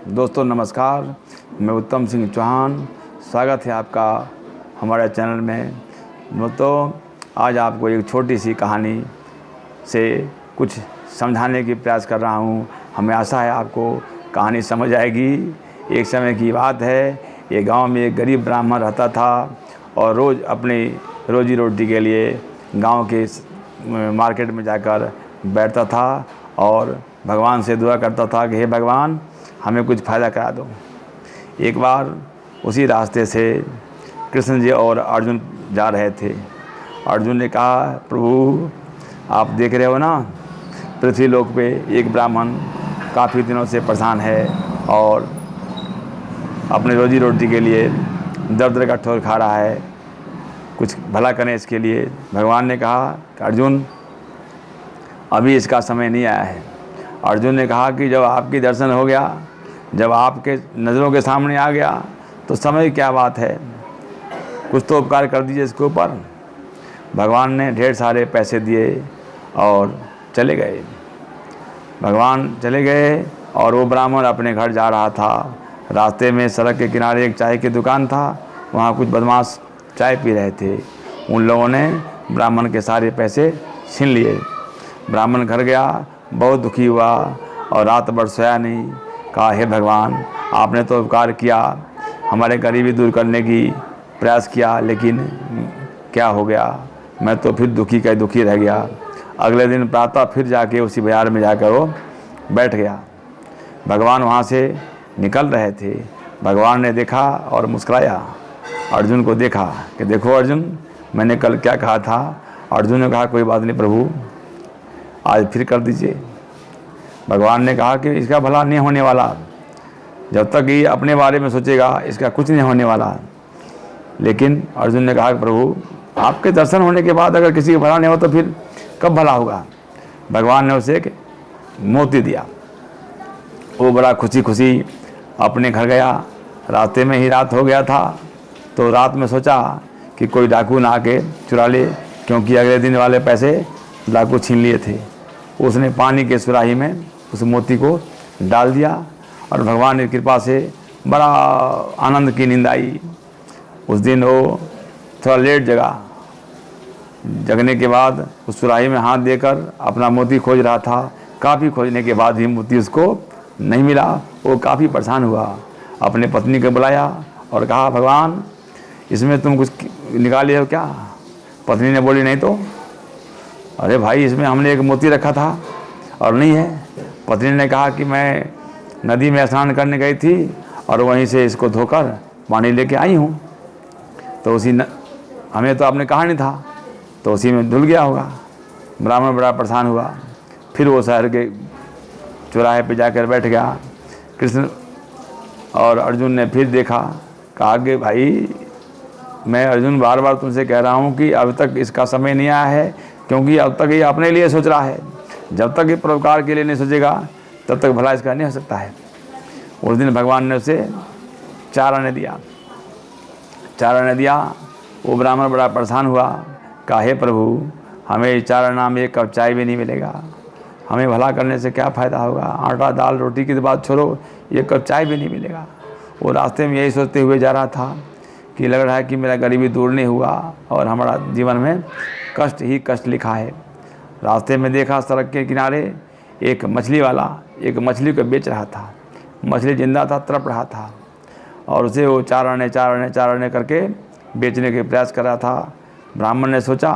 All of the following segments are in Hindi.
दोस्तों नमस्कार, मैं उत्तम सिंह चौहान। स्वागत है आपका हमारे चैनल में। दोस्तों, आज आपको एक छोटी सी कहानी से कुछ समझाने की प्रयास कर रहा हूँ। हमें आशा है आपको कहानी समझ आएगी। एक समय की बात है, एक गांव में एक गरीब ब्राह्मण रहता था और रोज़ अपनी रोजी रोटी के लिए गांव के मार्केट में जाकर बैठता था और भगवान से दुआ करता था कि हे भगवान, हमें कुछ फ़ायदा करा दो। एक बार उसी रास्ते से कृष्ण जी और अर्जुन जा रहे थे। अर्जुन ने कहा, प्रभु आप देख रहे हो ना, पृथ्वी लोक पे एक ब्राह्मण काफ़ी दिनों से परेशान है और अपने रोजी रोटी के लिए दर दर का ठोकर खा रहा है। कुछ भला करें इसके लिए। भगवान ने कहा कि अर्जुन, अभी इसका समय नहीं आया है। अर्जुन ने कहा कि जब आपकी दर्शन हो गया, जब आपके नज़रों के सामने आ गया तो समय क्या बात है, कुछ तो उपकार कर दीजिए इसके ऊपर। भगवान ने ढेर सारे पैसे दिए और चले गए। भगवान चले गए और वो ब्राह्मण अपने घर जा रहा था। रास्ते में सड़क के किनारे एक चाय की दुकान था। वहाँ कुछ बदमाश चाय पी रहे थे। उन लोगों ने ब्राह्मण के सारे पैसे छीन लिए। ब्राह्मण घर गया, बहुत दुखी हुआ और रात भर सोया नहीं। कहा, हे भगवान, आपने तो उपकार किया, हमारे गरीबी दूर करने की प्रयास किया, लेकिन क्या हो गया, मैं तो फिर दुखी का दुखी रह गया। अगले दिन प्रातः फिर जाके उसी बाजार में जाकर वो बैठ गया। भगवान वहाँ से निकल रहे थे। भगवान ने देखा और मुस्कुराया। अर्जुन को देखा कि देखो अर्जुन, मैंने कल क्या कहा था। अर्जुन ने कहा, कोई बात नहीं प्रभु, आज फिर कर दीजिए। भगवान ने कहा कि इसका भला नहीं होने वाला, जब तक ये अपने बारे में सोचेगा इसका कुछ नहीं होने वाला। लेकिन अर्जुन ने कहा, प्रभु आपके दर्शन होने के बाद अगर किसी का भला नहीं हो तो फिर कब भला होगा। भगवान ने उसे एक मोती दिया। वो बड़ा खुशी खुशी अपने घर गया। रास्ते में ही रात हो गया था, तो रात में सोचा कि कोई डाकू ना आके चुरा ले, क्योंकि अगले दिन वाले पैसे डाकू छीन लिए थे। उसने पानी के सुराही में उस मोती को डाल दिया और भगवान की कृपा से बड़ा आनंद की नींद आई। उस दिन वो थोड़ा लेट जगा। जगने के बाद उस सुराही में हाथ देकर अपना मोती खोज रहा था। काफ़ी खोजने के बाद भी मोती उसको नहीं मिला। वो काफ़ी परेशान हुआ। अपने पत्नी को बुलाया और कहा, भगवान, इसमें तुम कुछ निकाले हो क्या। पत्नी ने बोली, नहीं तो। अरे भाई, इसमें हमने एक मोती रखा था और नहीं है। पत्नी ने कहा कि मैं नदी में स्नान करने गई थी और वहीं से इसको धोकर पानी लेके आई हूँ, तो हमें तो आपने कहा नहीं था, तो उसी में धुल गया होगा। ब्राह्मण बड़ा परेशान हुआ। फिर वो शहर के चौराहे पे जाकर बैठ गया। कृष्ण और अर्जुन ने फिर देखा। कहा कि भाई, मैं अर्जुन बार बार तुमसे कह रहा हूँ कि अब तक इसका समय नहीं आया है, क्योंकि अब तक ये अपने लिए सोच रहा है। जब तक ये परोपकार के लिए नहीं सोचेगा तब तक भला इसका नहीं हो सकता है। उस दिन भगवान ने उसे 4 आने दिया। 4 आने दिया। वो ब्राह्मण बड़ा परेशान हुआ। कहा, हे प्रभु, हमें 4 आना में एक कप चाय भी नहीं मिलेगा। हमें भला करने से क्या फ़ायदा होगा। आटा दाल रोटी की तो बात छोड़ो, एक कप चाय भी नहीं मिलेगा। वो रास्ते में यही सोचते हुए जा रहा था कि लग रहा है कि मेरा गरीबी दूर नहीं हुआ और हमारा जीवन में कष्ट ही कष्ट लिखा है। रास्ते में देखा सड़क के किनारे एक मछली वाला एक मछली को बेच रहा था। मछली जिंदा था, तड़प रहा था और उसे वो 4 आने करके बेचने के प्रयास कर रहा था। ब्राह्मण ने सोचा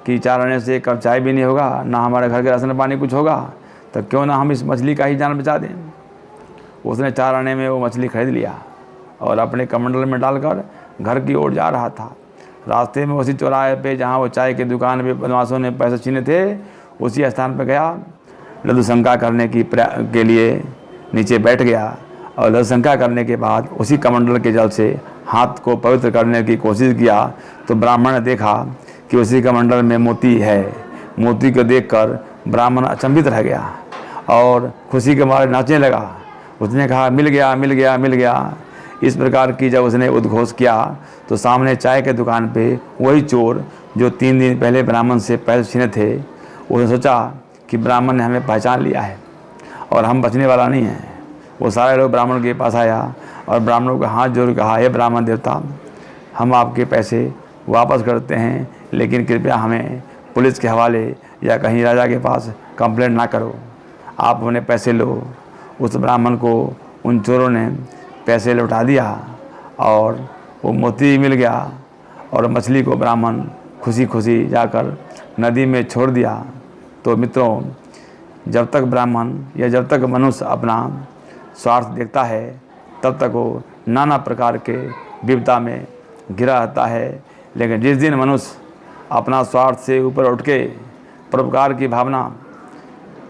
कि 4 आने से एक कप चाय भी नहीं होगा, ना हमारे घर के राशन पानी कुछ होगा, तो क्यों ना हम इस मछली का ही जान बचा दें। उसने 4 आने में वो मछली खरीद लिया और अपने कमंडल में डालकर घर की ओर जा रहा था। रास्ते में उसी चौराहे पे जहाँ वो चाय की दुकान पे बदमाशों ने पैसे छीने थे, उसी स्थान पर गया। लघु शंका करने के लिए नीचे बैठ गया और लघु शंका करने के बाद उसी कमंडल के जल से हाथ को पवित्र करने की कोशिश किया तो ब्राह्मण ने देखा कि उसी कमंडल में मोती है। मोती को देखकर ब्राह्मण अचंभित रह गया और खुशी के मारे नाचने लगा। उसने कहा, मिल गया मिल गया मिल गया। इस प्रकार की जब उसने उद्घोष किया तो सामने चाय के दुकान पे वही चोर जो 3 दिन पहले ब्राह्मण से पैसे छीने थे, उसने सोचा कि ब्राह्मण ने हमें पहचान लिया है और हम बचने वाला नहीं है। वो सारे लोग ब्राह्मण के पास आया और ब्राह्मणों को हाथ जोड़ कहा, हे ब्राह्मण देवता, हम आपके पैसे वापस करते हैं, लेकिन कृपया हमें पुलिस के हवाले या कहीं राजा के पास कंप्लेंट ना करो, आप अपने पैसे लो। उस ब्राह्मण को उन चोरों ने पैसे लौटा दिया और वो मोती मिल गया और मछली को ब्राह्मण खुशी खुशी जाकर नदी में छोड़ दिया। तो मित्रों, जब तक ब्राह्मण या जब तक मनुष्य अपना स्वार्थ देखता है, तब तक वो नाना प्रकार के विपदा में घिरा रहता है। लेकिन जिस दिन मनुष्य अपना स्वार्थ से ऊपर उठ के परोपकार की भावना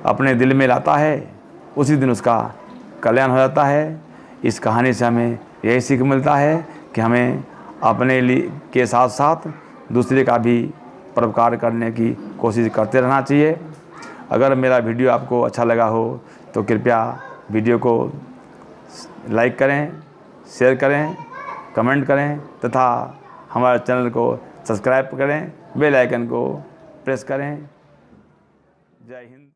अपने दिल में लाता है, उसी दिन उसका कल्याण हो जाता है। इस कहानी से हमें यही सीख मिलता है कि हमें अपने लिए के साथ साथ दूसरे का भी परोपकार करने की कोशिश करते रहना चाहिए। अगर मेरा वीडियो आपको अच्छा लगा हो तो कृपया वीडियो को लाइक करें, शेयर करें, कमेंट करें तथा हमारे चैनल को सब्सक्राइब करें, बेल आइकन को प्रेस करें। जय हिंद।